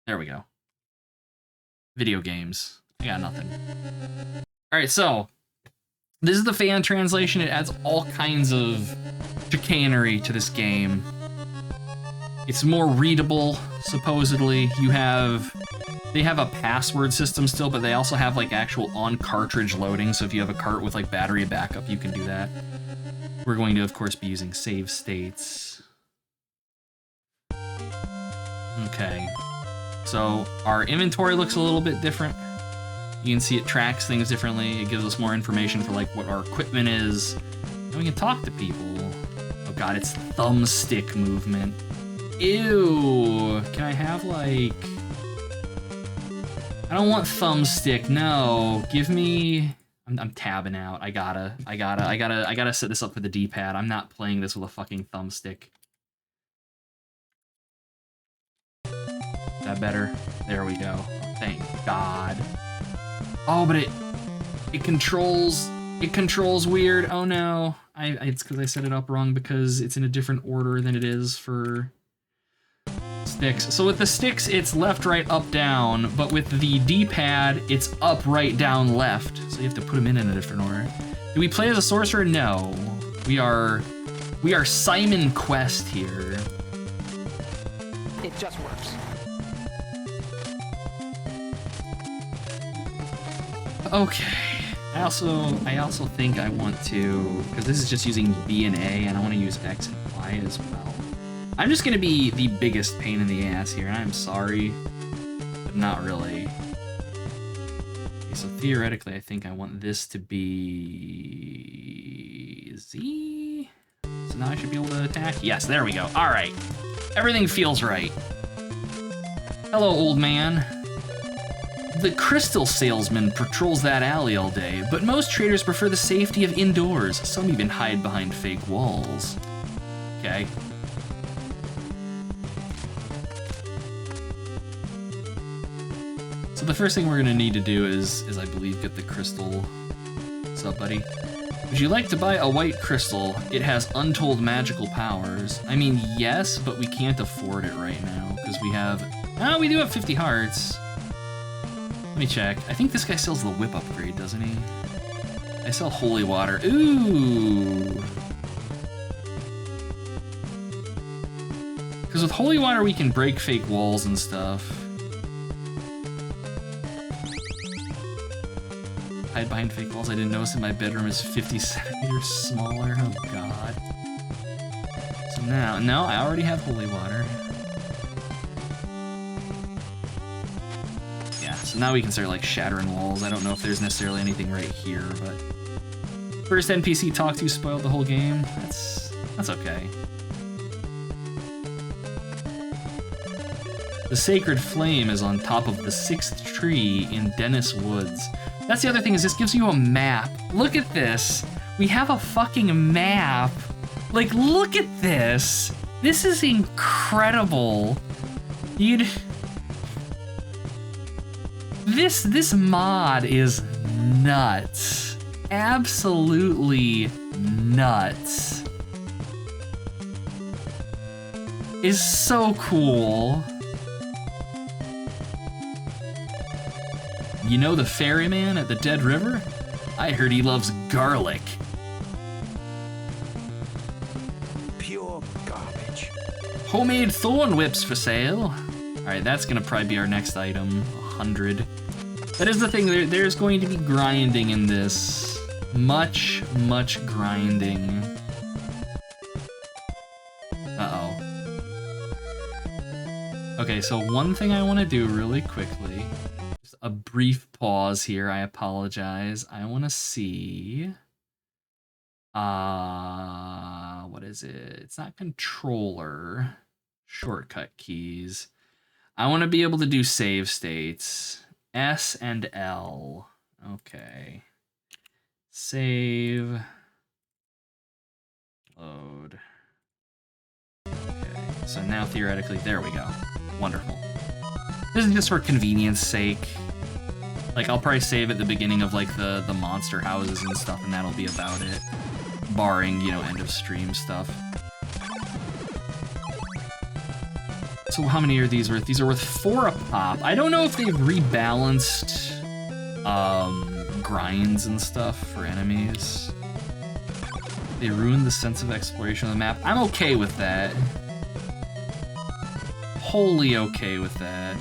There we go. Video games. I got nothing. Alright, so this is the fan translation. It adds all kinds of chicanery to this game. It's more readable, supposedly. They have a password system still, but they also have like actual on-cartridge loading, so if you have a cart with like battery backup, you can do that. We're going to, of course, be using save states. Okay. So our inventory looks a little bit different. You can see it tracks things differently. It gives us more information for like what our equipment is. And we can talk to people. Oh god, it's thumbstick movement. Ew. Can I have like... I don't want thumbstick, no. Give me... I'm tabbing out. I gotta set this up for the D-pad. I'm not playing this with a fucking thumbstick. Is that better? There we go. Thank God. Oh, but it controls weird. Oh no. It's because I set it up wrong because it's in a different order than it is for sticks. So with the sticks, it's left, right, up, down, but with the D-pad, it's up, right, down, left. So you have to put them in a different order. Do we play as a sorcerer? No. We are Simon Quest here. It just works. Okay. I also think I want to, because this is just using B and A, and I want to use X and Y as well. I'm just gonna be the biggest pain in the ass here, and I'm sorry, but not really. Okay, so theoretically, I think I want this to be Z. So now I should be able to attack. Yes, there we go. All right, everything feels right. Hello, old man. The crystal salesman patrols that alley all day, but most traders prefer the safety of indoors. Some even hide behind fake walls. Okay. So the first thing we're gonna need to do is I believe, get the crystal. What's up, buddy? Would you like to buy a white crystal? It has untold magical powers. I mean, yes, but we can't afford it right now, because we have... Oh, we do have 50 hearts. Let me check. I think this guy sells the whip upgrade, doesn't he? I sell holy water. Ooh! Because with holy water, we can break fake walls and stuff. Hide behind fake walls. I didn't notice that my bedroom is 50 centimeters smaller. Oh god. So now, no, I already have holy water. Yeah, so now we can start like shattering walls. I don't know if there's necessarily anything right here, but first NPC talk to spoiled the whole game. That's okay. The sacred flame is on top of the 6th tree in Dennis Woods. That's the other thing, is this gives you a map. Look at this. We have a fucking map. Like, look at this. This is incredible. This mod is nuts. Absolutely nuts. It's so cool. You know the ferryman at the Dead River? I heard he loves garlic. Pure garbage. Homemade thorn whips for sale. All right, that's gonna probably be our next item, 100. That is the thing, there's going to be grinding in this. Much grinding. Uh-oh. Okay, so one thing I wanna do really quickly, a brief pause here, I apologize. I want to see, what is it? It's not controller, shortcut keys. I want to be able to do save states, S and L. Okay. Save, load. Okay, so now theoretically, there we go. Wonderful. This is just for convenience sake. Like, I'll probably save at the beginning of, like, the monster houses and stuff, and that'll be about it. Barring, you know, end of stream stuff. So how many are these worth? These are worth 4 a pop. I don't know if they've rebalanced grinds and stuff for enemies. They ruined the sense of exploration of the map. I'm okay with that. Wholly okay with that.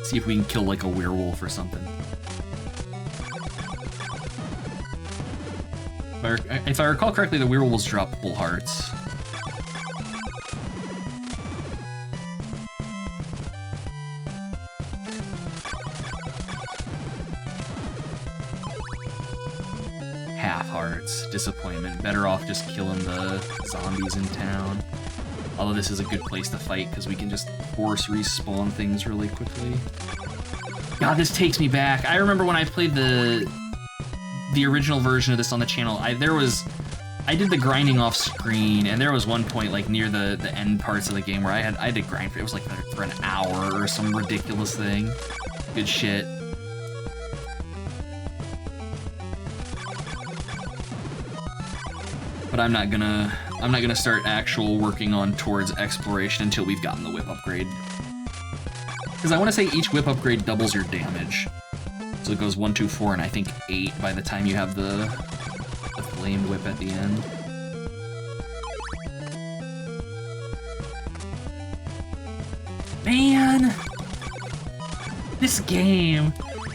See if we can kill like a werewolf or something. If I recall correctly, the werewolves drop full hearts. Half hearts. Disappointment. Better off just killing the zombies in town. Although this is a good place to fight because we can just force respawn things really quickly. God, this takes me back. I remember when I played the original version of this on the channel. I did the grinding off screen, and there was one point like near the end parts of the game where I had to grind for it was like for an hour or some ridiculous thing. Good shit. But I'm not gonna start actual working on towards exploration until we've gotten the whip upgrade. Because I want to say each whip upgrade doubles your damage. So it goes 1, 2, 4, and I think 8 by the time you have the flamed whip at the end. Man, this game.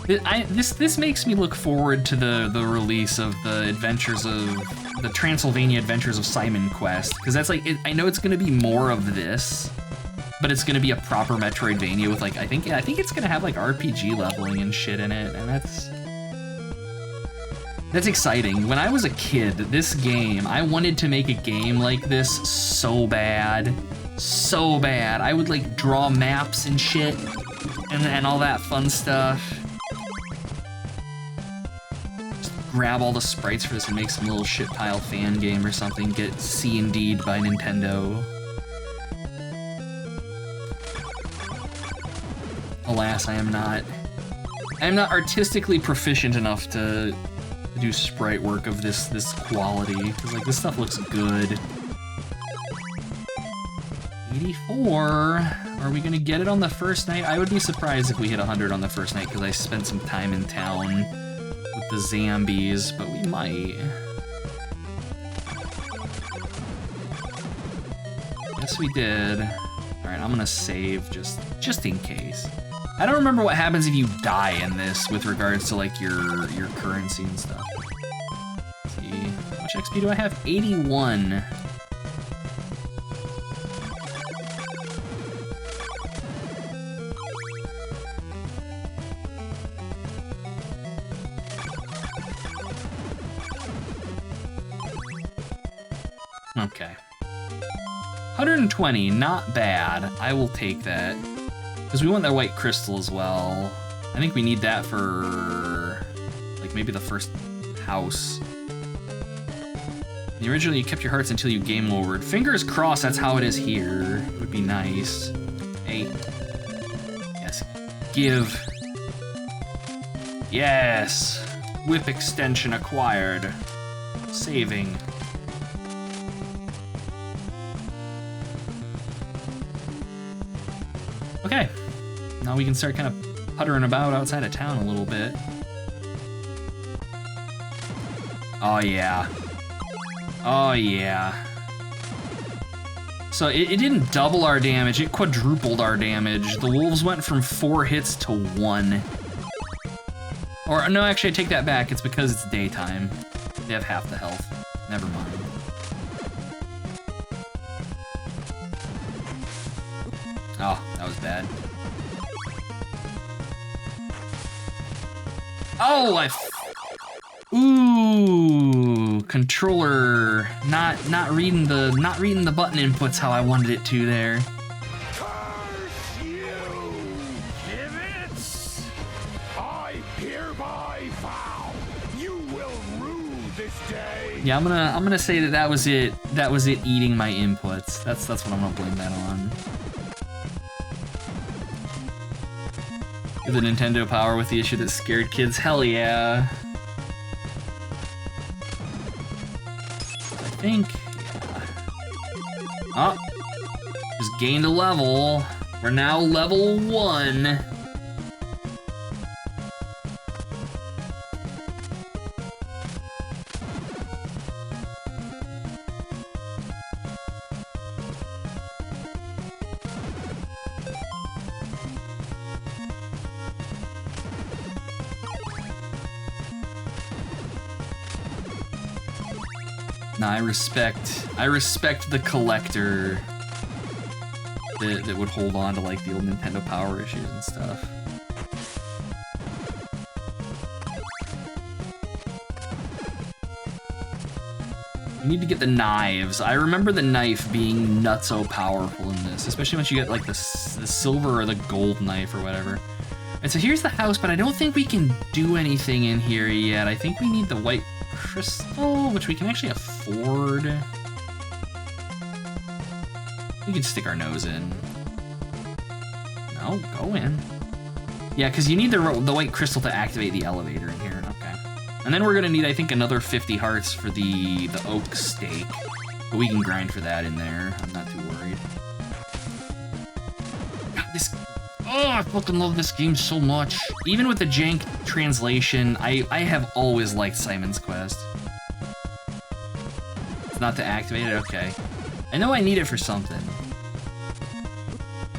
This makes me look forward to the release of the Adventures of the Transylvania Adventures of Simon quest, because that's like I know it's gonna be more of this, but it's gonna be a proper Metroidvania with like I think it's gonna have like RPG leveling and shit in it, and that's exciting. When I was a kid, this game, I wanted to make a game like this so bad, so bad. I would like draw maps and shit, and all that fun stuff. Grab all the sprites for this and make some little shit pile fan game or something. Get C&D'd by Nintendo. Alas, I am not artistically proficient enough to do sprite work of this quality, because like this stuff looks good. 84. Are we gonna get it on the first night? I would be surprised if we hit 100 on the first night, because I spent some time in town with the zombies, but we might. Yes, we did. All right, I'm gonna save just in case. I don't remember what happens if you die in this with regards to like your currency and stuff. Let's see, how much XP do I have? 81. Okay. 120, not bad. I will take that. Because we want that white crystal as well. I think we need that for, like, maybe the first house. And originally you kept your hearts until you game overed. Fingers crossed that's how it is here. It would be nice. Hey. Yes. Give. Yes. Whip extension acquired. Saving. Okay, now we can start kind of puttering about outside of town a little bit. Oh yeah. Oh yeah. So it didn't double our damage, it quadrupled our damage. The wolves went from 4 hits to 1. Or no, actually I take that back, it's because it's daytime. They have half the health. Never mind. Oh, that was bad. Oh, ooh, controller not reading the button inputs how I wanted it to there. Curse you, gibbets! I hereby vow you will rue this day. Yeah, I'm gonna say that was it. That was it eating my inputs. That's what I'm gonna blame that on. The Nintendo Power with the issue that scared kids. Hell yeah. I think. Yeah. Oh, just gained a level. We're now level 1. Nah, I respect the collector that would hold on to like the old Nintendo Power issues and stuff. You need to get the knives. I remember the knife being nutso powerful in this, especially once you get like the silver or the gold knife or whatever. And so here's the house, but I don't think we can do anything in here yet. I think we need the white crystal, which we can actually afford. We can stick our nose in. No, go in. Yeah, because you need the white crystal to activate the elevator in here. Okay. And then we're gonna need, I think, another 50 hearts for the oak steak. But we can grind for that in there. I'm not too worried. God, this... Oh, I fucking love this game so much. Even with the jank translation, I have always liked Simon's Quest. It's not to activate it? Okay. I know I need it for something.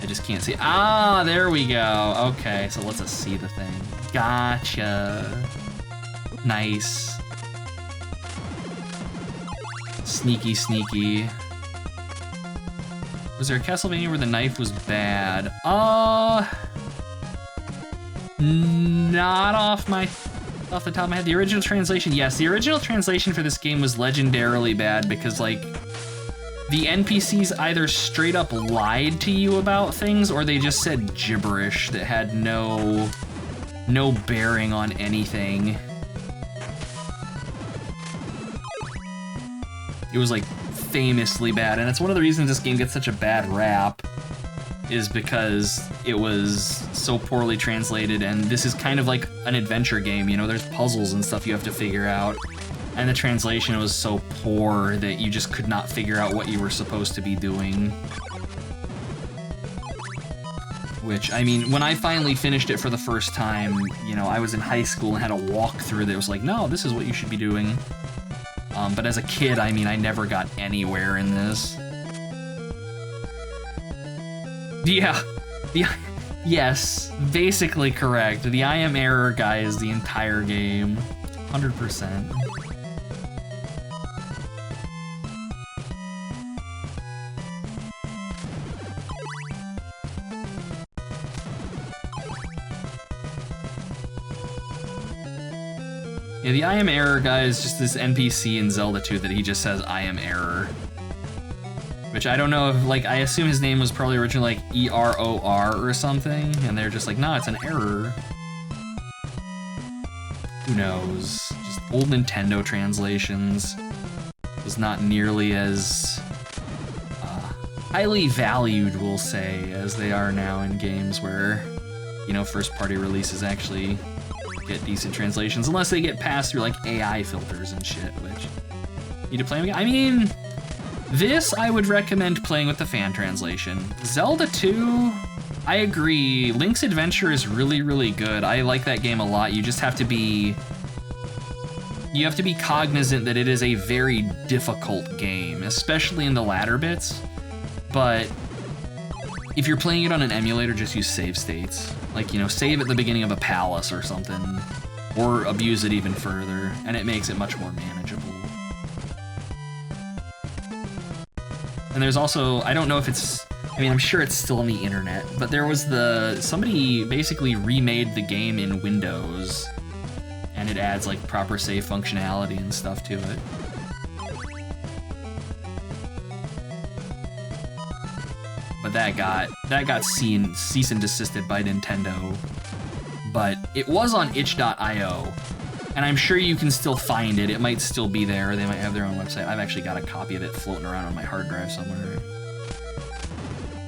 I just can't see. Ah, there we go. Okay, so let's just see the thing. Gotcha. Nice. Sneaky, sneaky. Was there a Castlevania where the knife was bad? Not off the top of my head. The original translation, yes. The original translation for this game was legendarily bad because, like, the NPCs either straight up lied to you about things or they just said gibberish that had no bearing on anything. It was, like, famously bad, and it's one of the reasons this game gets such a bad rap, is because it was so poorly translated, and this is kind of like an adventure game, you know, there's puzzles and stuff you have to figure out, and the translation was so poor that you just could not figure out what you were supposed to be doing. Which, I mean, when I finally finished it for the first time, you know, I was in high school and had a walkthrough that was like, no, this is what you should be doing. But as a kid, I mean, I never got anywhere in this. Yeah. Yes, basically correct. The I am error guy is the entire game. 100%. Yeah, the I am error guy is just this NPC in Zelda 2 that he just says I am error. Which I don't know if, like, I assume his name was probably originally like EROR or something, and they're just like, nah, it's an error. Who knows? Just old Nintendo translations was not nearly as highly valued, we'll say, as they are now in games where, you know, first-party releases actually get decent translations, unless they get passed through like AI filters and shit, which need to play them again. I mean, this I would recommend playing with the fan translation. Zelda 2, I agree. Link's Adventure is really, really good. I like that game a lot. You just have to be cognizant that it is a very difficult game, especially in the latter bits. But if you're playing it on an emulator, just use save states. Like, you know, save at the beginning of a palace or something, or abuse it even further, and it makes it much more manageable. And there's also, I don't know if it's, I mean, I'm sure it's still on the internet, but there was somebody basically remade the game in Windows, and it adds like proper save functionality and stuff to it. But that got cease and desisted by Nintendo. But it was on itch.io, and I'm sure you can still find it. It might still be there, or they might have their own website. I've actually got a copy of it floating around on my hard drive somewhere.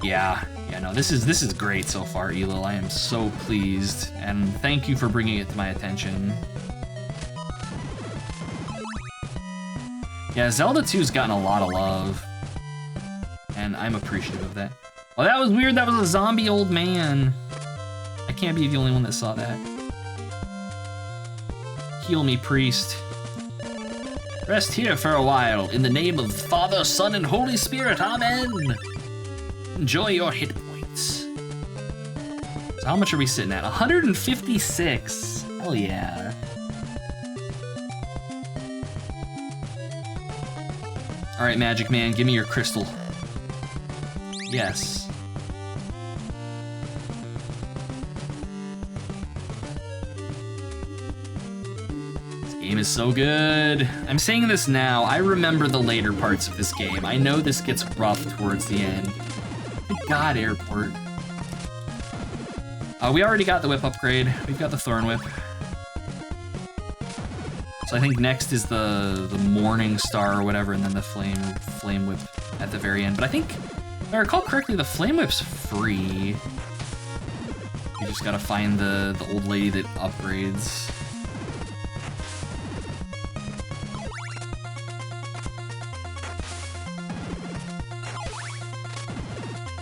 Yeah, Yeah, no, this is great so far, Elil. I am so pleased, and thank you for bringing it to my attention. Yeah, Zelda 2's gotten a lot of love, and I'm appreciative of that. Well, that was weird. That was a zombie old man. I can't be the only one that saw that. Heal me, priest. Rest here for a while. In the name of Father, Son, and Holy Spirit, amen. Enjoy your hit points. So how much are we sitting at? 156. Hell yeah. All right, Magic Man, give me your crystal. Yes. This game is so good. I'm saying this now. I remember the later parts of this game. I know this gets rough towards the end. Good God, airport. We already got the whip upgrade. We've got the Thorn Whip. So I think next is the Morning Star or whatever, and then the Flame Whip at the very end. But I think, if I recall correctly, the Flame Whip's free. You just gotta find the old lady that upgrades.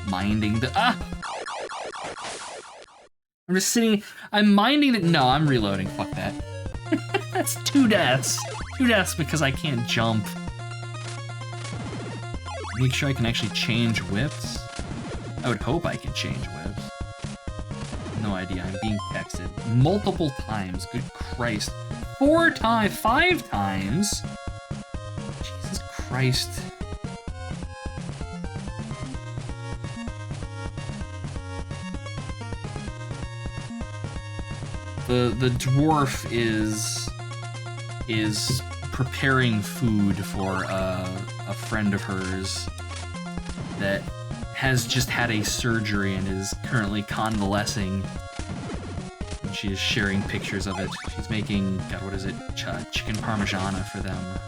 Minding the I'm just sitting. I'm minding that. No, I'm reloading. Fuck that. That's 2 deaths. 2 deaths because I can't jump. Make sure I can actually change whips. I would hope I can change whips. No idea. I'm being texted multiple times. Good Christ. 4 times. 5 times. Jesus Christ. The dwarf is preparing food for a friend of hers that has just had a surgery and is currently convalescing. And she is sharing pictures of it. She's making, God, what is it? Chicken parmigiana for them.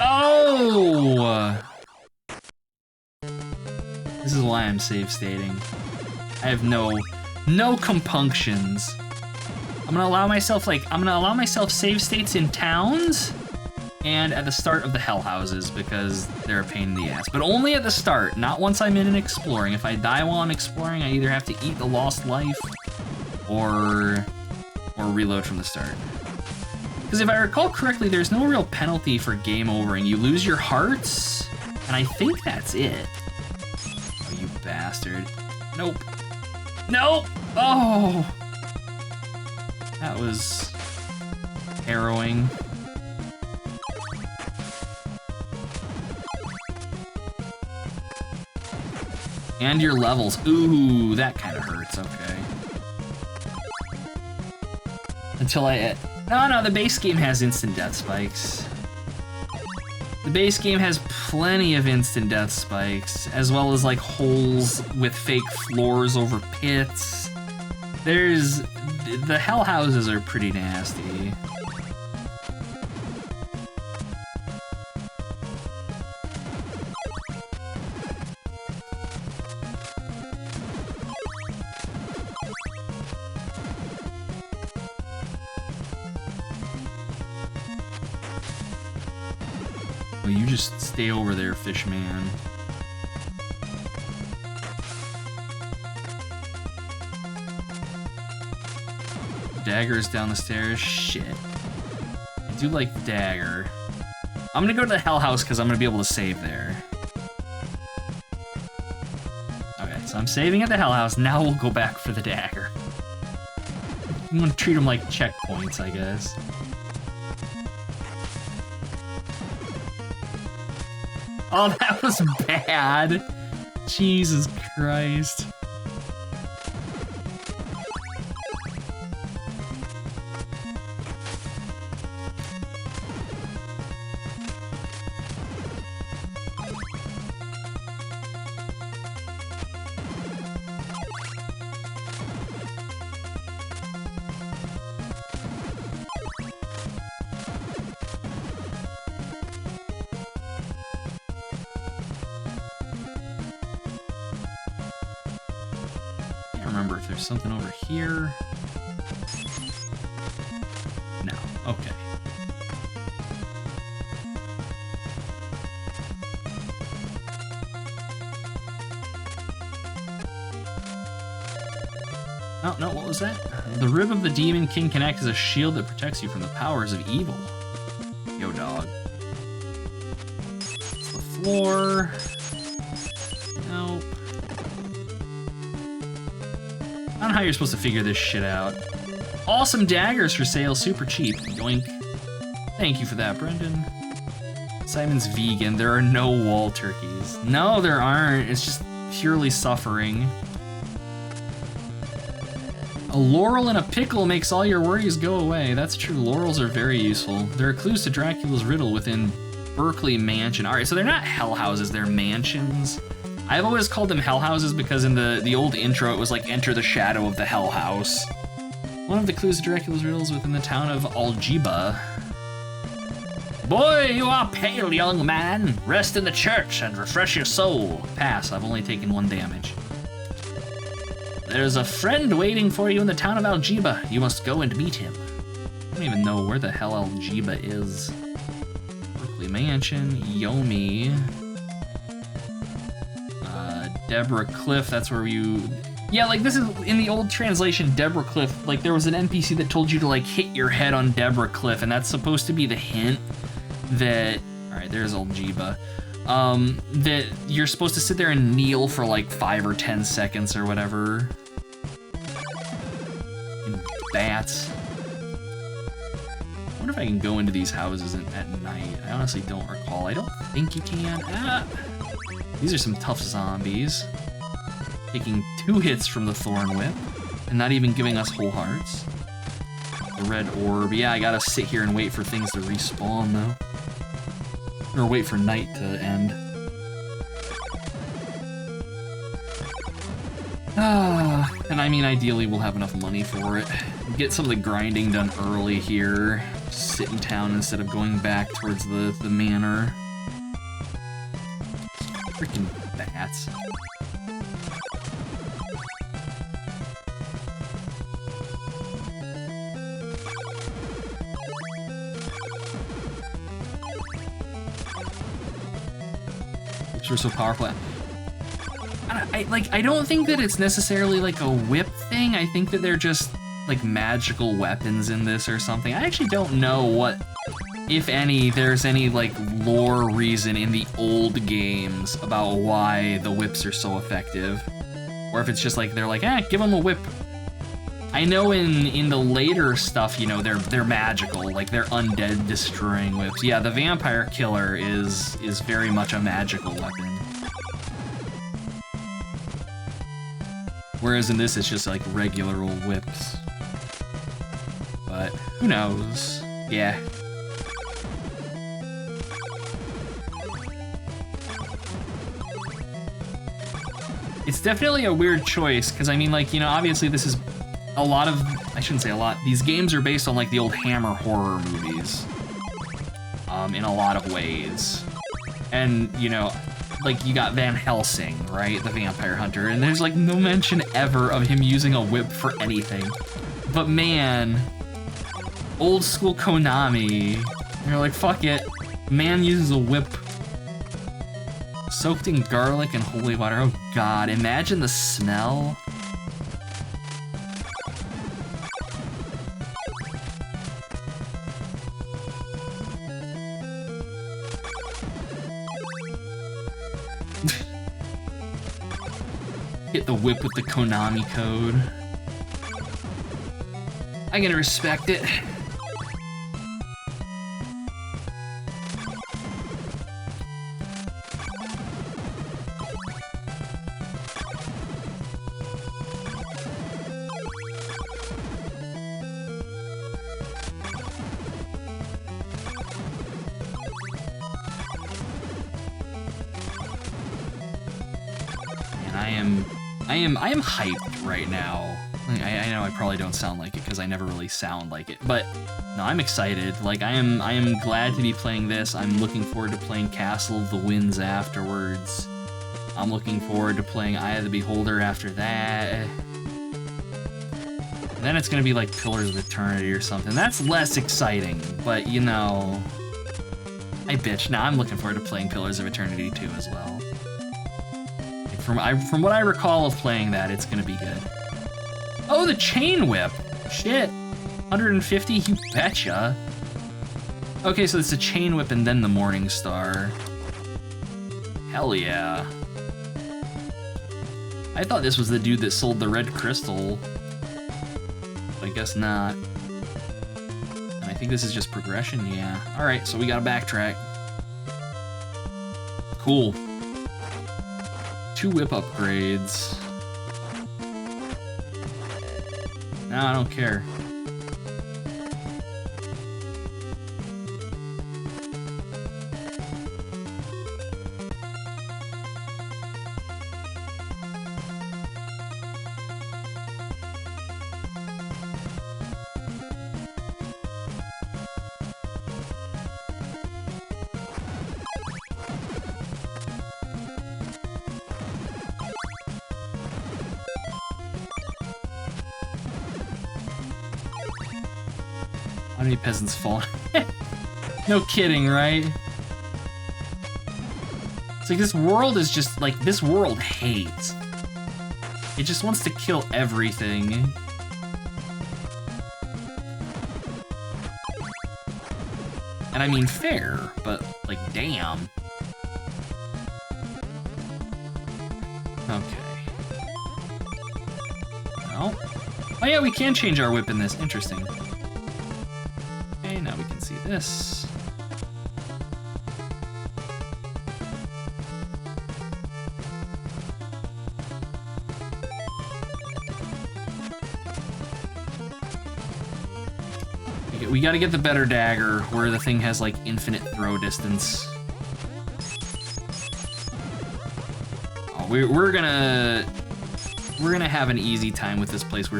Oh! This is why I'm save stating. I have no compunctions. I'm gonna allow myself save states in towns and at the start of the hell houses because they're a pain in the ass. But only at the start, not once I'm in and exploring. If I die while I'm exploring, I either have to eat the lost life or reload from the start. Because if I recall correctly, there's no real penalty for game overing. You lose your hearts, and I think that's it. Oh, you bastard. Nope. Nope! Oh! That was harrowing. And your levels. Ooh, that kind of hurts, okay. Until No, the base game has instant death spikes. The base game has plenty of instant death spikes, as well as like holes with fake floors over pits. The hell houses are pretty nasty. Well, you just stay over there, fish man. Dagger's down the stairs. Shit. I do like the dagger. I'm gonna go to the hell house because I'm gonna be able to save there. Okay, so I'm saving at the hell house. Now we'll go back for the dagger. I'm gonna treat them like checkpoints, I guess. Oh, that was bad. Jesus Christ. Can't remember if there's something over here. No. Okay. Oh, no, what was that? The Rib of the Demon King can act as a shield that protects you from the powers of evil. Yo, dog. It's the floor. Nope. I don't know how you're supposed to figure this shit out. Awesome daggers for sale, super cheap. Yoink. Thank you for that, Brendan. Simon's vegan. There are no wall turkeys. No, there aren't. It's just purely suffering. A laurel and a pickle makes all your worries go away. That's true. Laurels are very useful. There are clues to Dracula's riddle within Berkeley Mansion. All right, so they're not hell houses, they're mansions. I've always called them hell houses because in the old intro, it was like, enter the shadow of the hell house. One of the clues to Dracula's riddle is within the town of Algiba. Boy, you are pale, young man. Rest in the church and refresh your soul. Pass, I've only taken 1 damage. There's a friend waiting for you in the town of Algiba. You must go and meet him. I don't even know where the hell Algiba is. Berkeley Mansion, Yomi. Deborah Cliff, that's where you... Yeah, like this is, in the old translation, Deborah Cliff, like there was an NPC that told you to like hit your head on Deborah Cliff, and that's supposed to be the hint that... Alright, there's Algiba. That you're supposed to sit there and kneel for like 5 or 10 seconds or whatever. And bats. I wonder if I can go into these houses at night. I honestly don't recall. I don't think you can. Ah! These are some tough zombies. Taking 2 hits from the Thorn Whip, and not even giving us whole hearts. The red orb. Yeah, I gotta sit here and wait for things to respawn though. Or wait for night to end. And I mean, ideally we'll have enough money for it. Get some of the grinding done early here. Sit in town instead of going back towards the manor. Freaking bats. Are so powerful. I don't think that it's necessarily like a whip thing. I think that they're just like magical weapons in this or something. I actually don't know what, if any, there's any like lore reason in the old games about why the whips are so effective, or if it's just like they're like, give them a whip. I know in the later stuff, you know, they're magical, like they're undead destroying whips. Yeah, the vampire killer is very much a magical weapon. Whereas in this, it's just like regular old whips. But who knows? Yeah. It's definitely a weird choice, because I mean, like, you know, obviously this is a lot of, I shouldn't say a lot, these games are based on like the old Hammer horror movies, in a lot of ways. And, you know, like you got Van Helsing, right, the vampire hunter, and there's like no mention ever of him using a whip for anything. But man, old school Konami, they're like, fuck it, man uses a whip. Soaked in garlic and holy water, oh god, imagine the smell. Hit the whip with the Konami code. I gotta respect it. I am hyped right now. Like, I know I probably don't sound like it because I never really sound like it, but no, I'm excited. Like I am glad to be playing this. I'm looking forward to playing Castle of the Winds afterwards. I'm looking forward to playing Eye of the Beholder after that. And then it's gonna be like Pillars of Eternity or something. That's less exciting, but you know... I bitch. Now I'm looking forward to playing Pillars of Eternity 2 as well. From what I recall of playing that, it's gonna be good. Oh, the Chain Whip! Shit. 150? You betcha. Okay, so it's a Chain Whip and then the Morning Star. Hell yeah. I thought this was the dude that sold the red crystal. But I guess not. And I think this is just progression, yeah. Alright, so we gotta backtrack. Cool. 2 whip upgrades. No, I don't care. How many peasants fall? No kidding, right? It's like this world is just like, this world hates. It just wants to kill everything. And I mean fair, but like damn. Okay. No. Oh yeah, we can change our whip in this. Interesting. Okay, now we can see this. We gotta get the better dagger, where the thing has like infinite throw distance. Oh, we're gonna have an easy time with this place.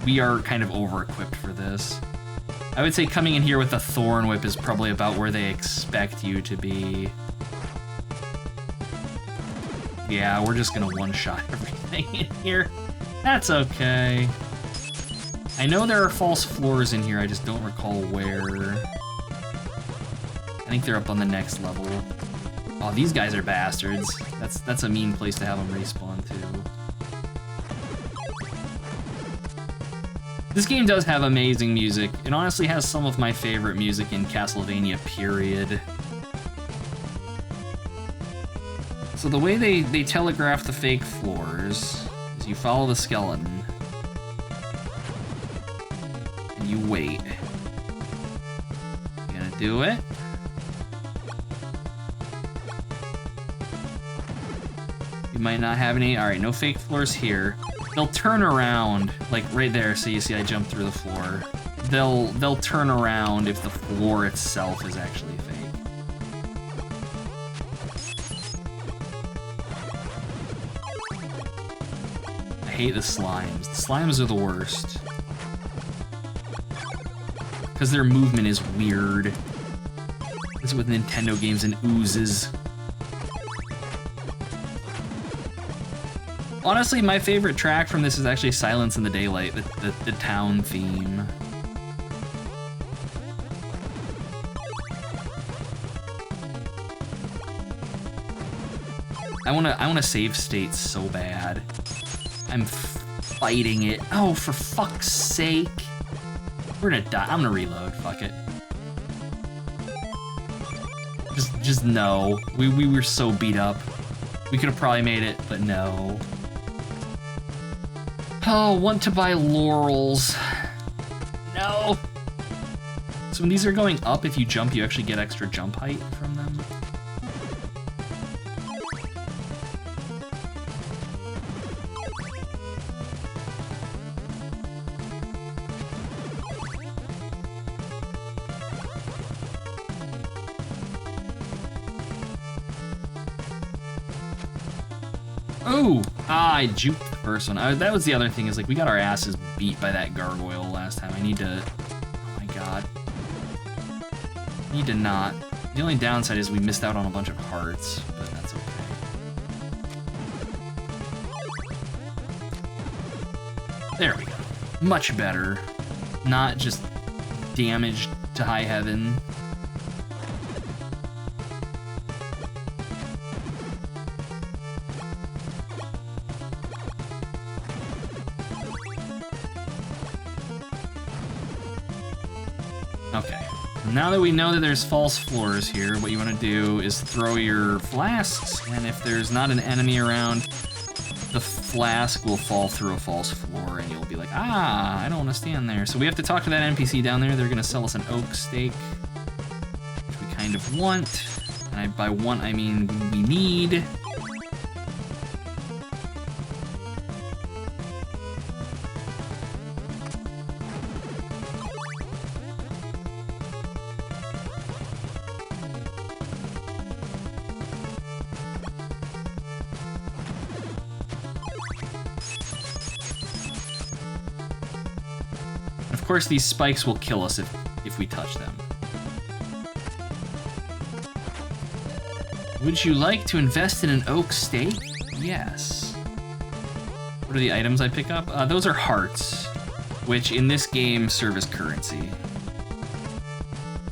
We are kind of over-equipped for this. I would say coming in here with a Thorn Whip is probably about where they expect you to be. Yeah, we're just gonna one-shot everything in here. That's okay. I know there are false floors in here, I just don't recall where. I think they're up on the next level. Oh, these guys are bastards. That's a mean place to have them respawn to. This game does have amazing music. It honestly has some of my favorite music in Castlevania, period. So the way they telegraph the fake floors is you follow the skeleton. And you wait. You gonna do it? You might not have any. Alright, no fake floors here. They'll turn around, like right there, so you see I jumped through the floor. They'll turn around if the floor itself is actually fake. I hate the slimes. The slimes are the worst. Because their movement is weird. This is with Nintendo games and oozes. Honestly, my favorite track from this is actually Silence in the Daylight, the town theme. I wanna save state so bad. I'm fighting it. Oh, for fuck's sake. We're gonna die. I'm gonna reload. Fuck it. Just no. We were so beat up. We could have probably made it, but no. Oh, want to buy laurels. No. So when these are going up, if you jump, you actually get extra jump height from them. Ooh! Ah, I juked the first one. That was the other thing, is like, we got our asses beat by that gargoyle last time. I need to... Oh my god. I need to not. The only downside is we missed out on a bunch of hearts, but that's okay. There we go. Much better. Not just damage to high heaven. Okay. Now that we know that there's false floors here, what you want to do is throw your flasks, and if there's not an enemy around, the flask will fall through a false floor, and you'll be like, ah, I don't want to stand there. So we have to talk to that NPC down there. They're going to sell us an oak steak, which we kind of want. And by want, I mean we need. Of course, these spikes will kill us if we touch them. Would you like to invest in an oak steak? Yes. What are the items I pick up? Those are hearts, which in this game serve as currency.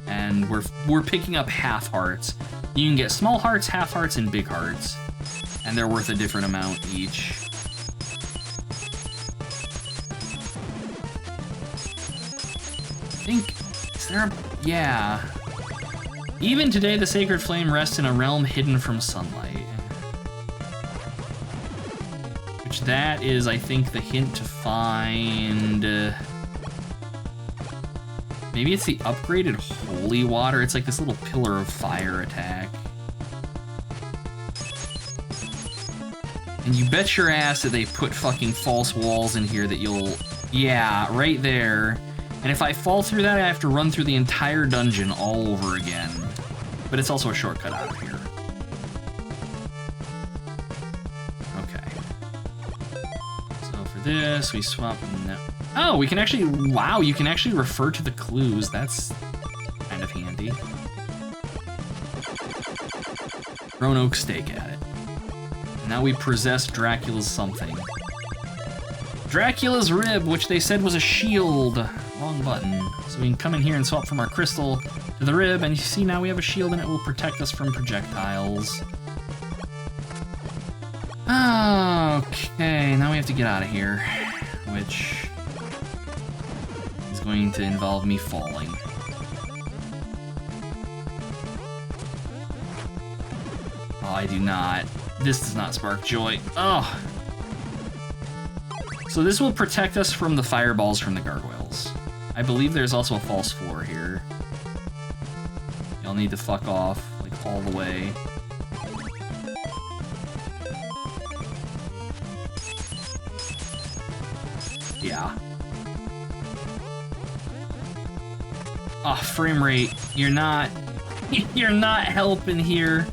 And we're picking up half hearts. You can get small hearts, half hearts, and big hearts, and they're worth a different amount each. Is there a... yeah. Even today, the sacred flame rests in a realm hidden from sunlight. Which that is, I think, the hint to find... maybe it's the upgraded holy water. It's like this little pillar of fire attack. And you bet your ass that they put fucking false walls in here that you'll... yeah, right there. And if I fall through that, I have to run through the entire dungeon all over again. But it's also a shortcut out of here. Okay. So for this, we swap... no. Oh, we can actually... wow, you can actually refer to the clues. That's kind of handy. Throw an oak steak at it. Now we possess Dracula's something. Dracula's rib, which they said was a shield. Wrong button. So we can come in here and swap from our crystal to the rib, and you see now we have a shield and it will protect us from projectiles. Okay, now we have to get out of here, which is going to involve me falling. Oh, I do not. This does not spark joy. Oh. So this will protect us from the fireballs from the gargoyles. I believe there's also a false floor here. Y'all need to fuck off, like, all the way. Yeah. Ah, oh, frame rate. You're not helping here.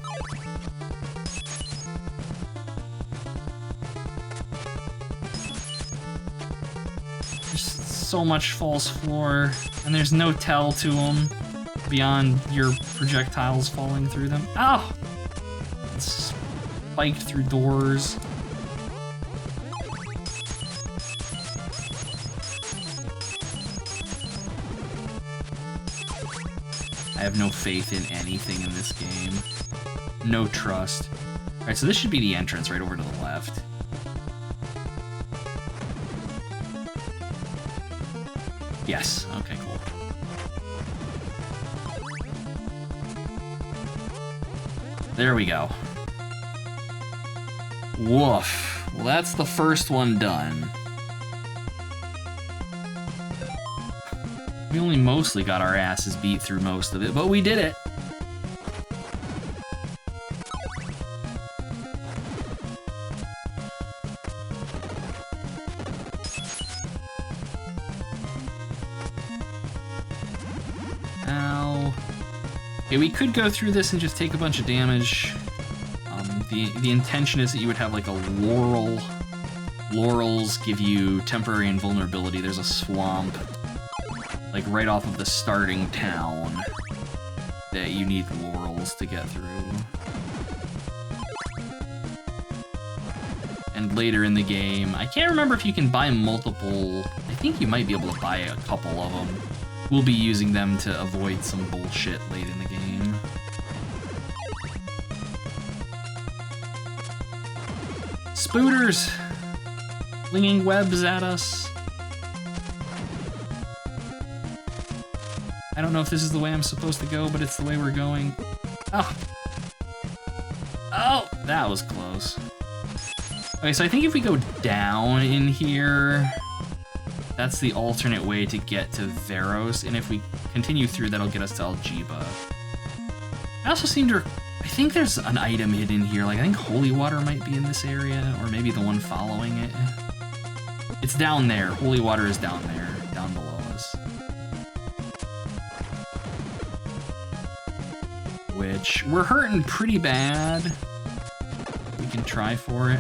So much false floor, and there's no tell to them beyond your projectiles falling through them. Oh! It's spiked through doors. I have no faith in anything in this game. No trust. Alright, so this should be the entrance right over to the left. Yes, okay, cool. There we go. Woof. Well, that's the first one done. We only mostly got our asses beat through most of it, but we did it. Okay, we could go through this and just take a bunch of damage. The intention is that you would have like a laurel. Laurels give you temporary invulnerability. There's a swamp, like right off of the starting town, that you need laurels to get through. And later in the game, I can't remember if you can buy multiple. I think you might be able to buy a couple of them. We'll be using them to avoid some bullshit late in the game. Spooters! Flinging webs at us. I don't know if this is the way I'm supposed to go, but it's the way we're going. Oh! Oh! That was close. Okay, so I think if we go down in here, that's the alternate way to get to Veros, and if we continue through, that'll get us to Algiba. I also seem to... I think there's an item hidden here, like I think holy water might be in this area, or maybe the one following it. It's down there. Holy water is down there, down below us. Which, we're hurting pretty bad. We can try for it.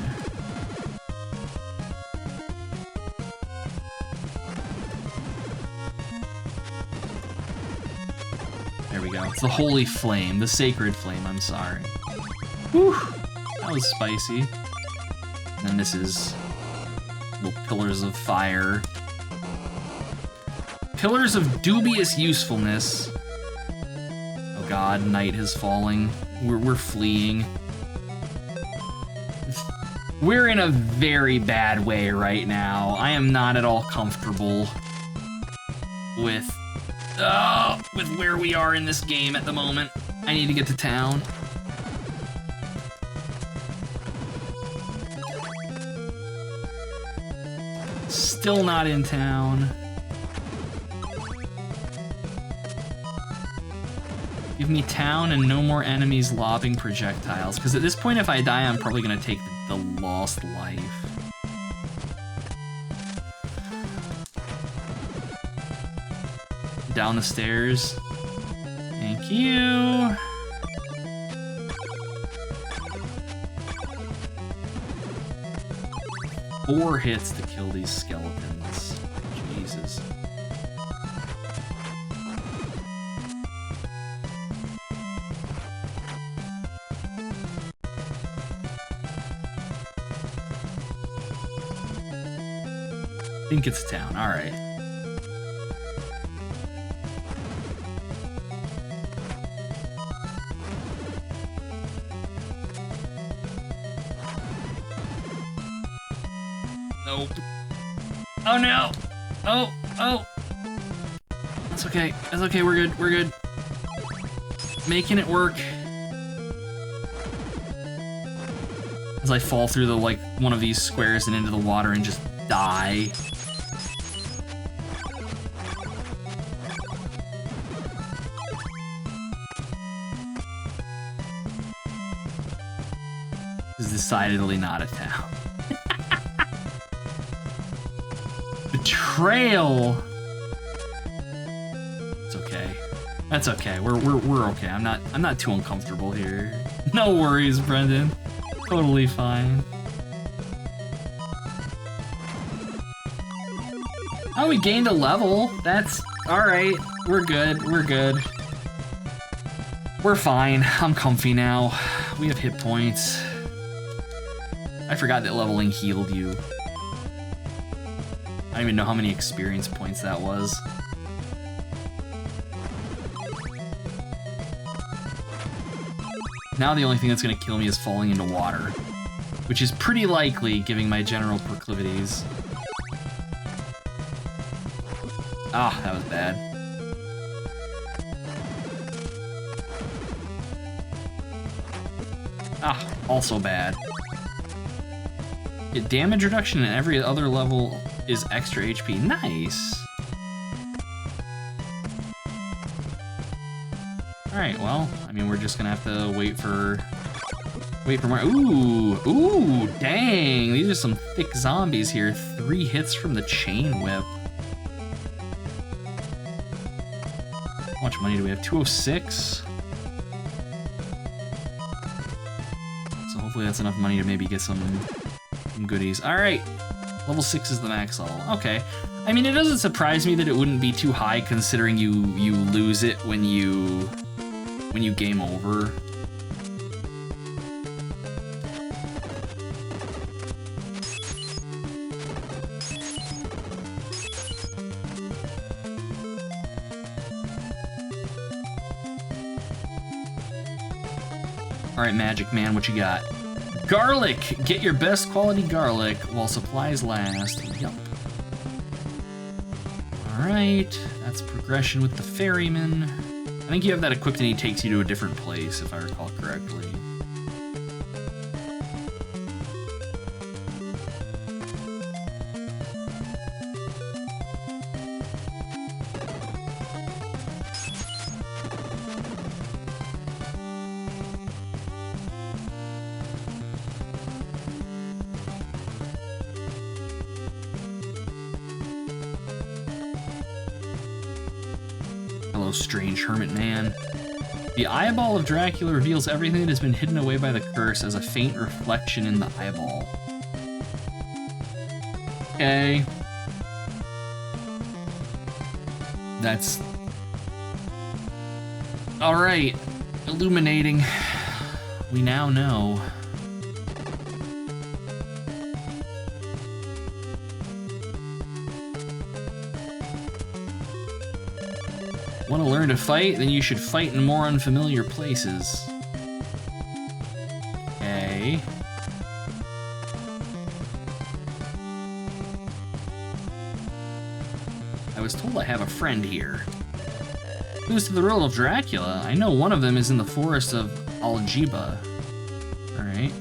There we go. It's the holy flame, the sacred flame, I'm sorry. Whew, that was spicy. And then this is little pillars of fire. Pillars of dubious usefulness. Oh god, night is falling. We're fleeing. We're in a very bad way right now. I am not at all comfortable with where we are in this game at the moment. I need to get to town. Still not in town. Give me town and no more enemies lobbing projectiles. Because at this point, if I die, I'm probably going to take the lost life. Down the stairs. Thank you. 4 hits to kill these skeletons. Jesus. I think it's town. All right. Nope. Oh no! Oh! That's okay. That's okay. We're good. We're good. Making it work. As I fall through the one of these squares and into the water and just die. This is decidedly not a town. Betrayal. It's okay. That's okay. We're okay. I'm not too uncomfortable here. No worries, Brendan. Totally fine. Oh, we gained a level. That's all right. We're good. We're good. We're fine. I'm comfy now. We have hit points. I forgot that leveling healed you. I don't even know how many experience points that was. Now the only thing that's going to kill me is falling into water, which is pretty likely given my general proclivities. Ah, that was bad. Ah, also bad. Get damage reduction in every other level is extra HP. Nice. All right, well, I mean, we're just gonna have to wait for more. Ooh, dang. These are some thick zombies here. 3 hits from the chain whip. How much money do we have? 206. So hopefully that's enough money to maybe get some goodies. All right. Level 6 is the max level. Okay. I mean, it doesn't surprise me that it wouldn't be too high considering you lose it when you game over. All right, Magic Man, what you got? Garlic! Get your best quality garlic while supplies last. Yup. Alright, that's progression with the ferryman. I think you have that equipped and he takes you to a different place, if I recall correctly. Hello, strange hermit man. The eyeball of Dracula reveals everything that has been hidden away by the curse as a faint reflection in the eyeball. Okay. That's... Alright. Illuminating. We now know. Want to learn to fight? Then you should fight in more unfamiliar places. Okay. I was told I have a friend here. Clues to the riddle of Dracula. I know one of them is in the forest of Algiba. Alright.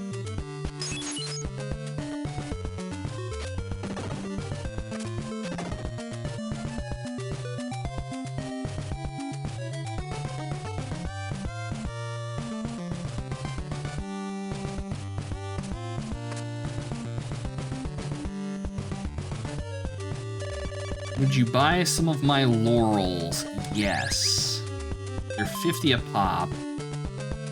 Would you buy some of my laurels? Yes. They're 50 a pop.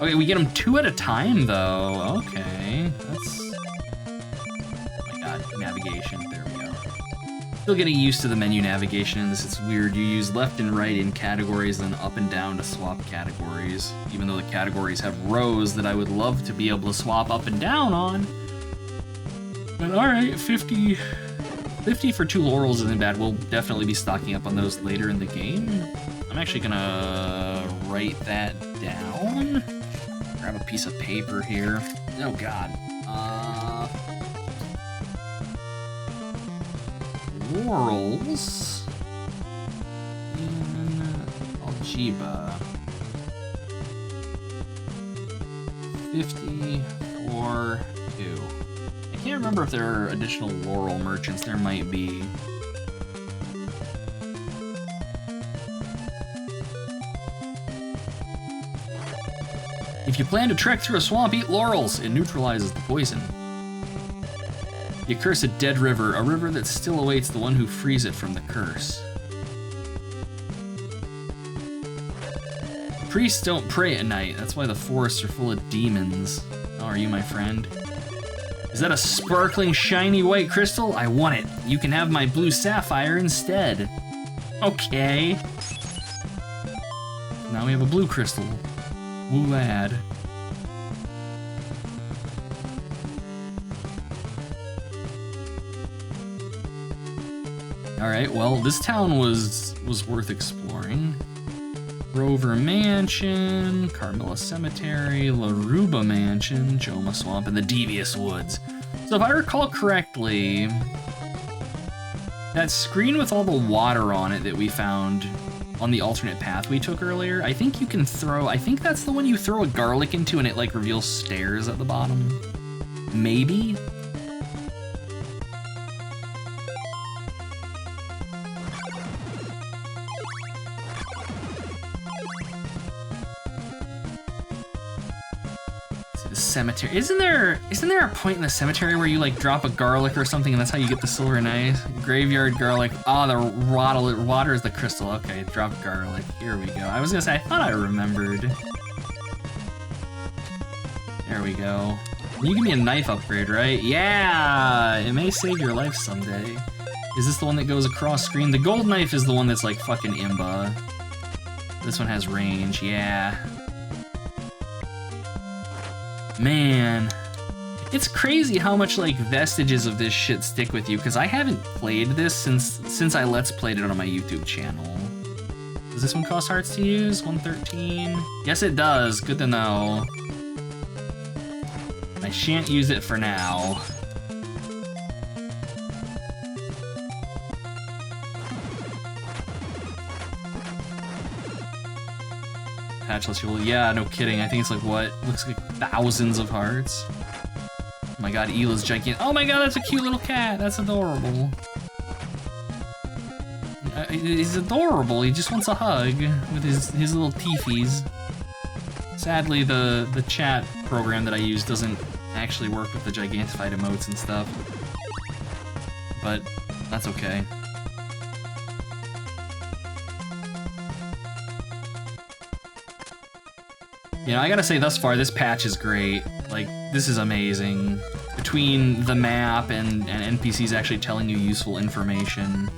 Okay, we get them 2 at a time, though. Okay, that's... Oh my god, navigation. There we go. Still getting used to the menu navigation in this. It's weird. You use left and right in categories, then up and down to swap categories. Even though the categories have rows that I would love to be able to swap up and down on. But alright, 50 for 2 laurels isn't bad. We'll definitely be stocking up on those later in the game. I'm actually gonna write that down. Grab a piece of paper here. Oh god. Laurels in Algiba. 50 for 2. I can't remember if there are additional laurel merchants. There might be. If you plan to trek through a swamp, eat laurels. It neutralizes the poison. The accursed dead river, a river that still awaits the one who frees it from the curse. Priests don't pray at night. That's why the forests are full of demons. Oh, are you my friend? Is that a sparkling, shiny white crystal? I want it. You can have my blue sapphire instead. Okay. Now we have a blue crystal. Woo lad. Alright, well, this town was worth exploring. Rover Mansion, Carmilla Cemetery, Laruba Mansion, Joma Swamp, and the Devious Woods. So if I recall correctly, that screen with all the water on it that we found on the alternate path we took earlier, I think you can throw, I think that's the one you throw a garlic into and it like reveals stairs at the bottom. Maybe? Cemetery. Isn't there a point in the cemetery where you like drop a garlic or something and that's how you get the silver knife? Graveyard garlic. Oh, the water is the crystal. Okay, drop garlic. Here we go. I was gonna say, I thought I remembered. There we go. You give me a knife upgrade, right? Yeah! It may save your life someday. Is this the one that goes across screen? The gold knife is the one that's like fucking imba. This one has range, yeah. Man, it's crazy how much like vestiges of this shit stick with you, because I haven't played this since I Let's Played it on my YouTube channel. Does this one cost hearts to use? 113? Yes, it does. Good to know. I shan't use it for now. Patchless fuel, yeah, no kidding. I think it's like what? Looks like thousands of hearts. Oh my god, Ela's gigantic. Oh my god, that's a cute little cat. That's adorable. He's adorable. He just wants a hug with his little teethies. Sadly, the chat program that I use doesn't actually work with the Gigantified emotes and stuff. But that's okay. You know, I gotta say, thus far, this patch is great. Like, this is amazing. Between the map and NPCs actually telling you useful information.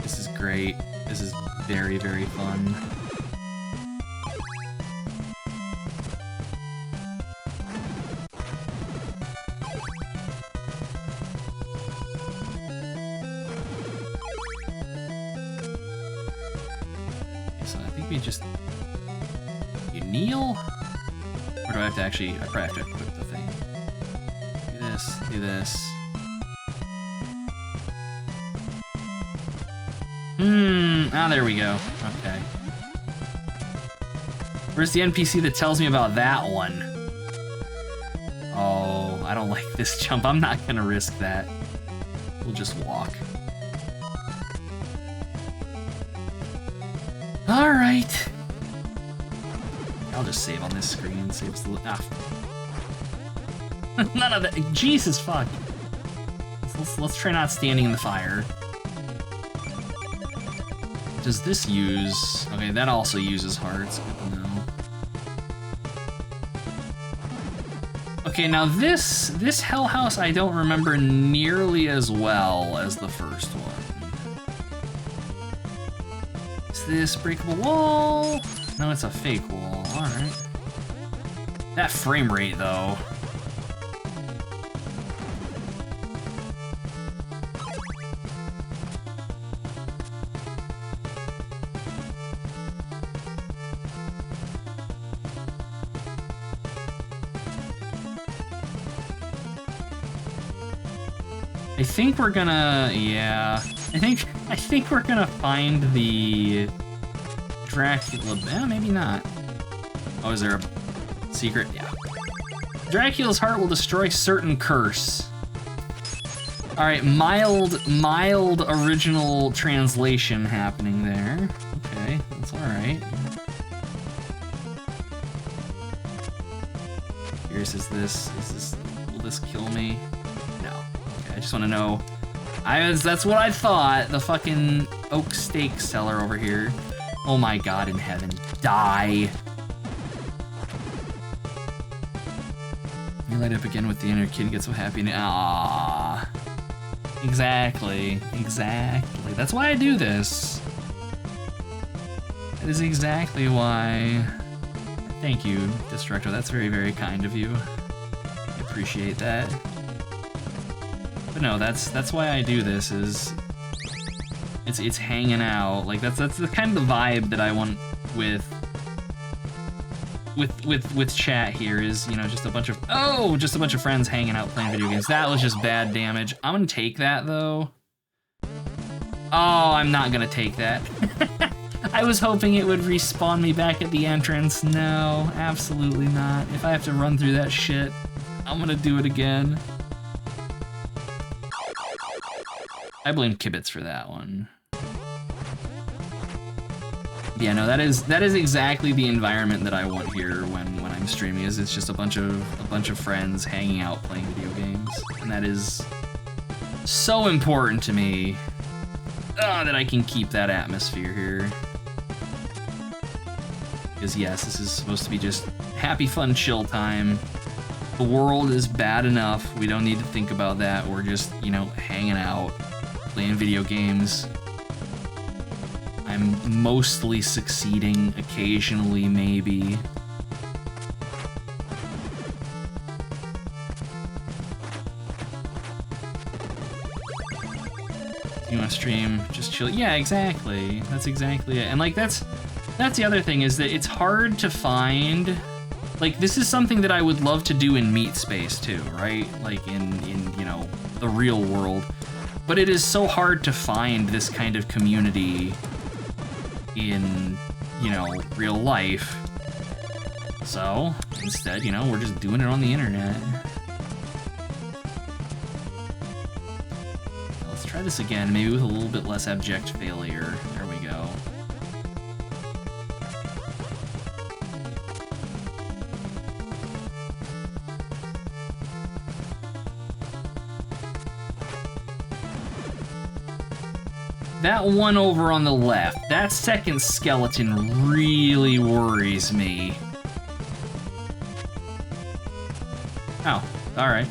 This is great. This is very, very fun. So I think we just... You kneel? Or do I have to actually... I probably have to equip the thing. Do this, do this. Ah, there we go. Okay. Where's the NPC that tells me about that one? Oh, I don't like this jump. I'm not gonna risk that. We'll just walk. Alright. I'll just save on this screen. Saves the... Ah. None of that. Jesus fuck. Let's try not standing in the fire. Does this use... Okay, that also uses hearts. Good to know. Okay, now this Hell House I don't remember nearly as well as the first one. Is this breakable wall? No, it's a fake wall. Alright. That frame rate, though. I think we're gonna, yeah. I think we're gonna find the Dracula. Maybe not. Oh, is there a secret? Yeah. Dracula's heart will destroy certain curse. All right, mild original translation happening there. Okay, that's all right. Curious, will this kill me? No. I just want to know. That's what I thought. The fucking oak steak seller over here. Oh my god in heaven. Die. You light up again with the inner kid, get so happy. Ah. Exactly. Exactly. That's why I do this. That is exactly why. Thank you, Destructo. That's very, very kind of you. I appreciate that. But no, that's why I do this, is it's hanging out. Like that's the kind of the vibe that I want with chat here, is, you know, just a bunch of friends hanging out playing video games. That was just bad damage. I'm gonna take that though. Oh, I'm not gonna take that. I was hoping it would respawn me back at the entrance. No, absolutely not. If I have to run through that shit, I'm gonna do it again. I blame Kibitz for that one. Yeah, no, that is exactly the environment that I want here when I'm streaming. Is it's just a bunch of friends hanging out playing video games, and that is so important to me. That I can keep that atmosphere here. Because yes, this is supposed to be just happy, fun, chill time. The world is bad enough. We don't need to think about that. We're just, you know, hanging out, playing video games. I'm mostly succeeding, occasionally maybe. You want to stream, just chill. Yeah, exactly. That's exactly it. And like that's the other thing, is that it's hard to find Like, this is something that I would love to do in Meat Space too, right? Like in you know, the real world. But it is so hard to find this kind of community in, you know, real life. So, instead, you know, we're just doing it on the internet. Let's try this again, maybe with a little bit less abject failure. There we go. That one over on the left, that second skeleton really worries me. Oh, alright.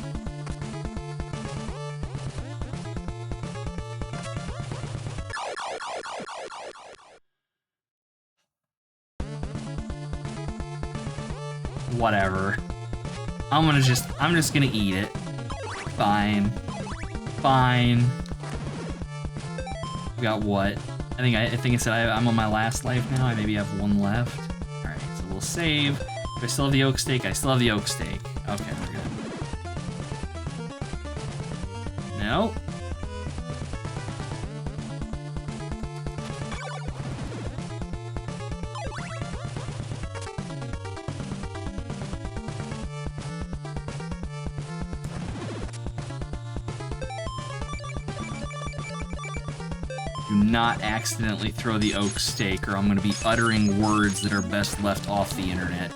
Whatever. I'm just gonna eat it. Fine. Fine. We got what? I think it said I'm on my last life now. I maybe have one left. Alright, so we'll save. Do I still have the oak steak? I still have the oak steak. Okay, we're good. No. Do not accidentally throw the oak steak, or I'm going to be uttering words that are best left off the internet.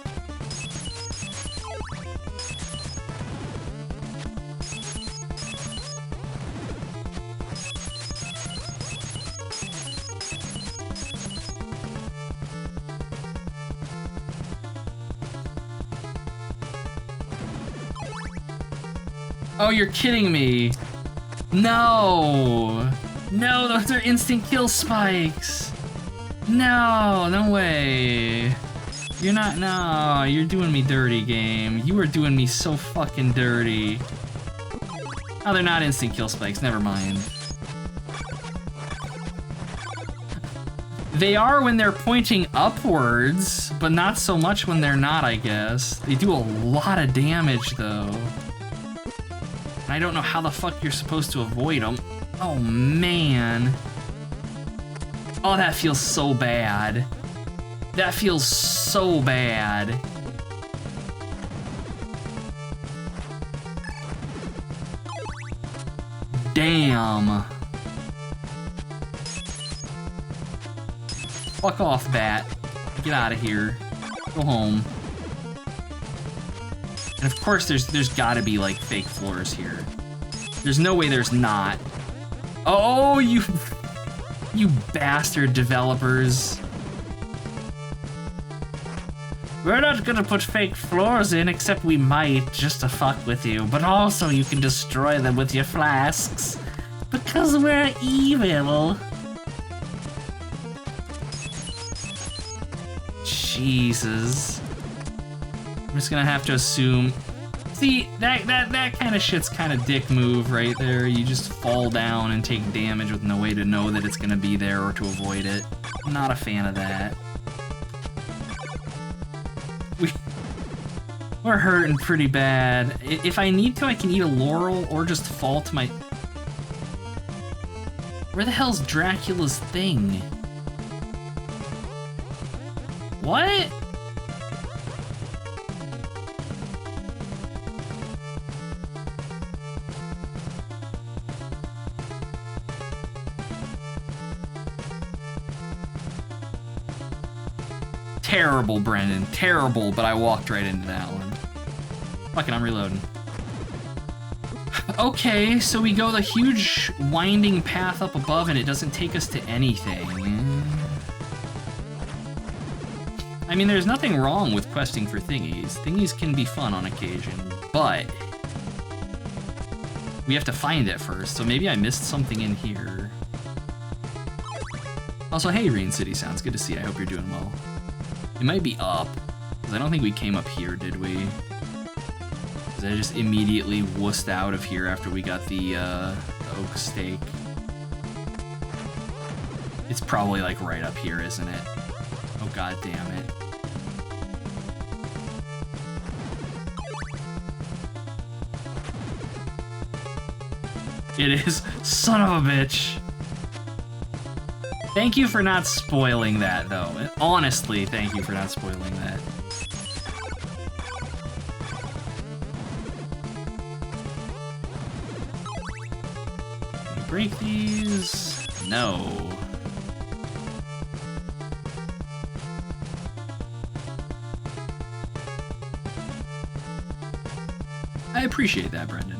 Oh, you're kidding me. No. No, those are instant kill spikes. No, no way. You're not, no, you're doing me dirty, game. You are doing me so fucking dirty. Oh, they're not instant kill spikes, never mind. They are when they're pointing upwards, but not so much when they're not, I guess. They do a lot of damage, though. And I don't know how the fuck you're supposed to avoid them. Oh, man. Oh, that feels so bad. That feels so bad. Damn. Fuck off, bat. Get out of here. Go home. And of course, there's gotta be, like, fake floors here. There's no way there's not. Oh, you bastard developers. We're not gonna put fake floors in, except we might, just to fuck with you. But also you can destroy them with your flasks. Because we're evil. Jesus. I'm just gonna have to assume. See, that kind of shit's kind of dick move right there. You just fall down and take damage with no way to know that it's gonna be there or to avoid it. I'm not a fan of that. We're hurting pretty bad. If I need to, I can eat a laurel or just fall to my... Where the hell's Dracula's thing? What? Terrible, Brendan. Terrible, but I walked right into that one. Fuck it, I'm reloading. Okay, so we go the huge winding path up above and it doesn't take us to anything. I mean, there's nothing wrong with questing for thingies. Thingies can be fun on occasion, but we have to find it first, so maybe I missed something in here. Also, hey, Reen City Sounds, good to see you. I hope you're doing well. It might be up, because I don't think we came up here, did we? Because I just immediately wussed out of here after we got the oak steak. It's probably like right up here, isn't it? Oh, god damn it. It is. Son of a bitch. Thank you for not spoiling that, though. Honestly, thank you for not spoiling that. Can we break these? No. I appreciate that, Brendan.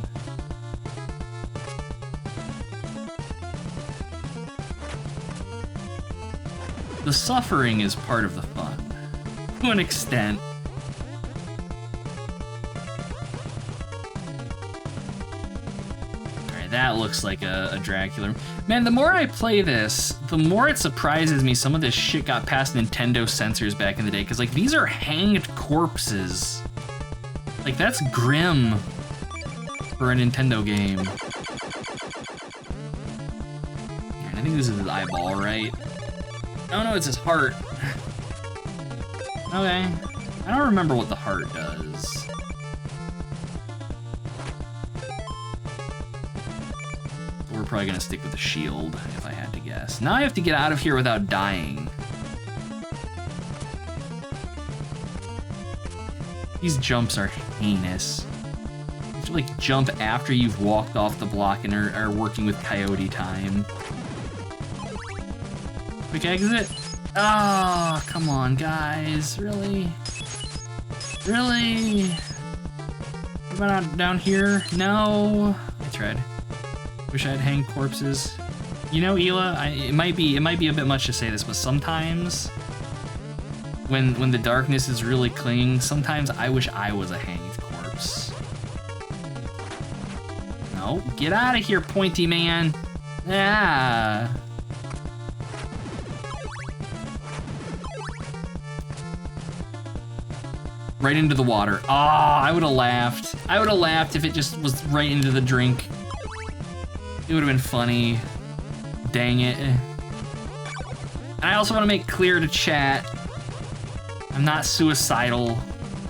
The suffering is part of the fun, to an extent. Alright, that looks like a Dracula. Man, the more I play this, the more it surprises me some of this shit got past Nintendo censors back in the day, because, like, these are hanged corpses. Like, that's grim for a Nintendo game. Alright, I think this is his eyeball, right? Oh no, it's his heart. Okay. I don't remember what the heart does. We're probably gonna stick with the shield, if I had to guess. Now I have to get out of here without dying. These jumps are heinous. You have to, like, jump after you've walked off the block and are working with coyote time. Quick exit. Oh, come on, guys. Really? Really? What about down here? No. I tried. Wish I had hanged corpses. You know, Hila, it might be a bit much to say this, but sometimes when the darkness is really clinging, sometimes I wish I was a hanged corpse. No, get out of here, pointy man. Yeah. Right into the water. Ah, I would have laughed. I would have laughed if it just was right into the drink. It would have been funny. Dang it. And I also want to make clear to chat, I'm not suicidal.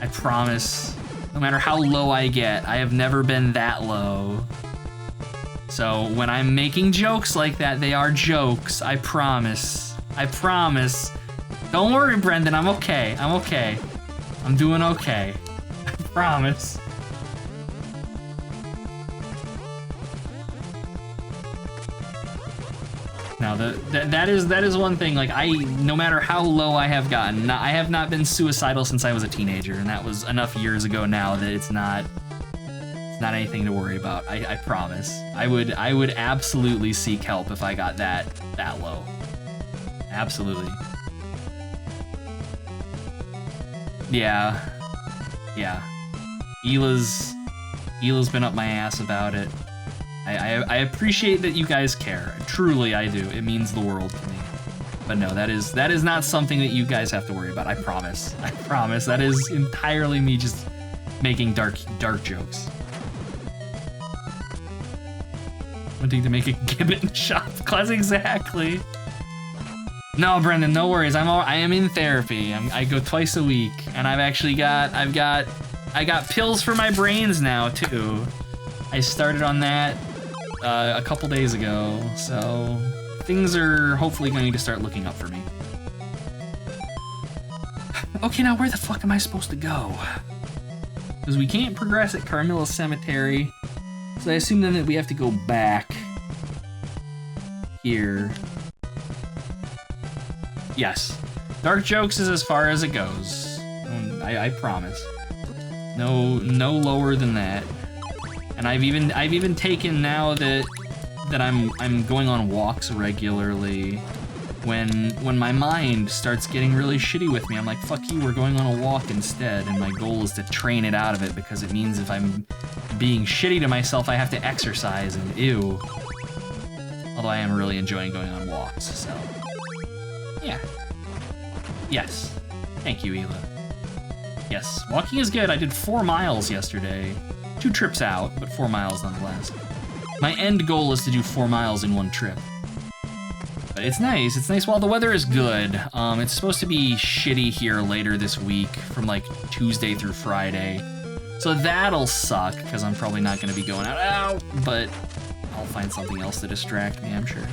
I promise. No matter how low I get, I have never been that low. So when I'm making jokes like that, they are jokes. I promise. I promise. Don't worry, Brendan. I'm okay. I'm okay. I'm doing okay. I promise. Now that is one thing. Like, no matter how low I have gotten, I have not been suicidal since I was a teenager, and that was enough years ago now that it's not anything to worry about. I promise. I would absolutely seek help if I got that low. Absolutely. Yeah. Hila's been up my ass about it. I appreciate that you guys care. Truly, I do. It means the world to me. But no, that is not something that you guys have to worry about. I promise. I promise. That is entirely me just making dark jokes. Wanting to make a gibbet shop class, exactly. No, Brendan, no worries. I am in therapy. I go twice a week, and I got pills for my brains now too. I started on that a couple days ago, so things are hopefully going to start looking up for me. Okay, now where the fuck am I supposed to go? Because we can't progress at Carmilla Cemetery, so I assume then that we have to go back here. Yes, dark jokes is as far as it goes. I promise. No lower than that. And I've even taken, now that I'm going on walks regularly, when my mind starts getting really shitty with me, I'm like, fuck you, we're going on a walk instead. And my goal is to train it out of it, because it means if I'm being shitty to myself, I have to exercise, and ew. Although I am really enjoying going on walks, so. Yeah. Yes. Thank you, Hila. Yes, walking is good. I did 4 miles yesterday. 2 trips out, but 4 miles nonetheless. My end goal is to do 4 miles in 1 trip. But it's nice. It's nice while the weather is good. It's supposed to be shitty here later this week, from like Tuesday through Friday. So that'll suck, because I'm probably not going to be going out. Ow! But I'll find something else to distract me, I'm sure.